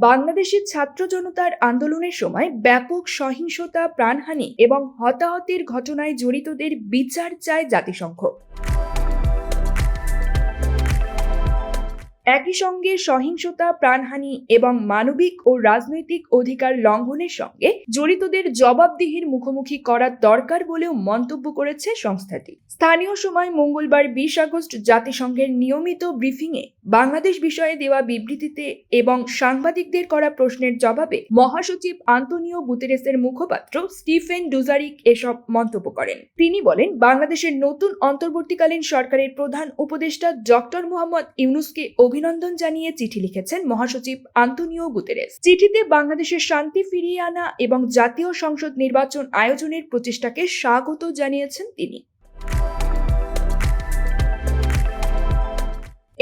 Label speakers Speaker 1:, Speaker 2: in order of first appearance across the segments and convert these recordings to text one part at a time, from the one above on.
Speaker 1: বাংলাদেশের ছাত্র জনতার আন্দোলনের সময় ব্যাপক সহিংসতা, প্রাণহানি এবং হতাহতের ঘটনায় জড়িতদের বিচার চায় জাতিসংঘ। একই সঙ্গে সহিংসতা, প্রাণহানি এবং মানবিক ও রাজনৈতিক অধিকার লঙ্ঘনের সঙ্গে জড়িতদের জবাবদিহির মুখোমুখি করার দরকার বলেও মন্তব্য করেছে সংস্থাটি। স্থানীয় সময় মঙ্গলবার 20 আগস্ট জাতিসংঘের নিয়মিত ব্রিফিংয়ে বাংলাদেশ বিষয়ে দেওয়া বিবৃতিতে এবং সাংবাদিকদের করা প্রশ্নের জবাবে মহাসচিব আন্তোনিও গুতেরেসের মুখপাত্র স্টিফেন ডুজারিক এসব মন্তব্য করেন। তিনি বলেন, বাংলাদেশের নতুন অন্তর্বর্তীকালীন সরকারের প্রধান উপদেষ্টা ডক্টর মোহাম্মদ ইউনূসকে অভিনন্দন জানিয়ে চিঠি লিখেছেন মহাসচিব আন্তোনিও গুতেরেস। চিঠিতে বাংলাদেশের শান্তি ফিরিয়ে আনা এবং জাতীয় সংসদ নির্বাচন আয়োজনের প্রচেষ্টাকে স্বাগত জানিয়েছেন তিনি।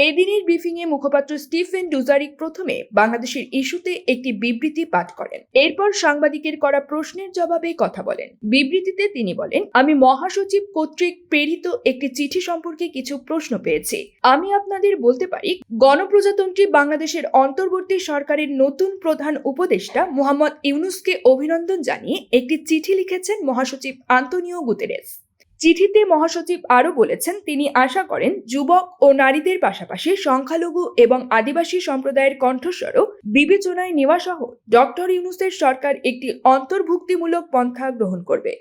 Speaker 1: এদিনের ব্রিফিংয়ে মুখপাত্র স্টিফেন ডুজারিক প্রথমে বাংলাদেশের ইস্যুতে একটি বিবৃতি পাঠ করেন। এরপর সাংবাদিকের করা প্রশ্নের জবাবে কথা বলেন। বিবৃতিতে তিনি বলেন, আমি মহাসচিব কর্তৃক প্রেরিত একটি চিঠি সম্পর্কে কিছু প্রশ্ন পেয়েছি। আমি আপনাদের বলতে পারি, গণপ্রজাতন্ত্রী বাংলাদেশের অন্তর্বর্তী সরকারের নতুন প্রধান উপদেষ্টা মোহাম্মদ ইউনূসকে অভিনন্দন জানিয়ে একটি চিঠি লিখেছেন মহাসচিব আন্তোনিও গুতেরেস। চিঠিতে মহাসচিব আরও বলেছেন, তিনি আশা করেন যুবক ও নারীদের পাশাপাশি সংখ্যালঘু এবং আদিবাসী সম্প্রদায়ের কণ্ঠস্বরও বিবেচনায় নেওয়া সহ ডক্টর ইউনূসের সরকার একটি অন্তর্ভুক্তিমূলক পন্থা গ্রহণ করবে।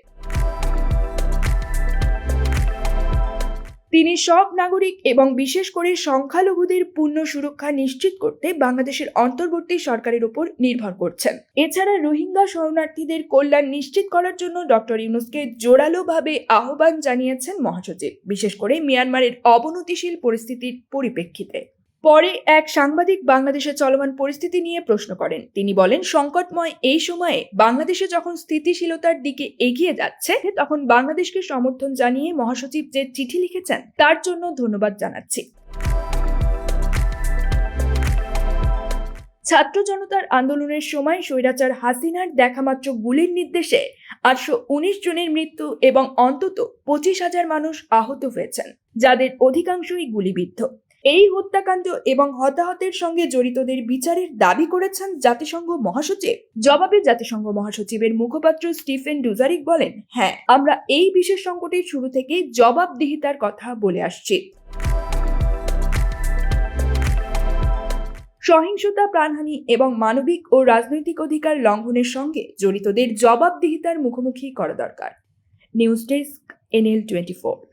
Speaker 1: তিনি সব নাগরিক এবং বিশেষ করে সংখ্যালঘুদের পূর্ণ সুরক্ষা নিশ্চিত করতে বাংলাদেশের অন্তর্বর্তী সরকারের উপর নির্ভর করছেন। এছাড়া রোহিঙ্গা শরণার্থীদের কল্যাণ নিশ্চিত করার জন্য ডক্টর ইউনূসকে জোরালোভাবে আহ্বান জানিয়েছেন মহাসচিব, বিশেষ করে মিয়ানমারের অবনতিশীল পরিস্থিতির পরিপ্রেক্ষিতে। পরে এক সাংবাদিক বাংলাদেশে চলমান পরিস্থিতি নিয়ে প্রশ্ন করেন। তিনি বলেন, সংকটময় এই সময়ে বাংলাদেশে যখন স্থিতিশীলতার দিকে এগিয়ে যাচ্ছে, তখন বাংলাদেশকে সমর্থন জানিয়ে মহাসচিব যে চিঠি লিখেছেন তার জন্য ধন্যবাদ জানাচ্ছি। ছাত্র জনতার আন্দোলনের সময় স্বৈরাচার হাসিনার দেখামাত্র গুলির নির্দেশে 819 জনের মৃত্যু এবং অন্তত 25,000 মানুষ আহত হয়েছেন, যাদের অধিকাংশই গুলিবিদ্ধ। এই হত্যাকাণ্ড এবং হতাহতের সঙ্গে জড়িতদের বিচারের দাবি করেছেন জাতিসংঘ মহাসচিব। জবাবে জাতিসংঘ মহাসচিবের মুখপাত্র স্টিফেন ডুজারিক বলেন, হ্যাঁ, আমরা এই বিশেষ সংকটের শুরু থেকেই জবাবদিহিতার কথা বলে আসছি। সহিংসতা, প্রাণহানি এবং মানবিক ও রাজনৈতিক অধিকার লঙ্ঘনের সঙ্গে জড়িতদের জবাবদিহিতার মুখোমুখি করা দরকার। News desk, NL24।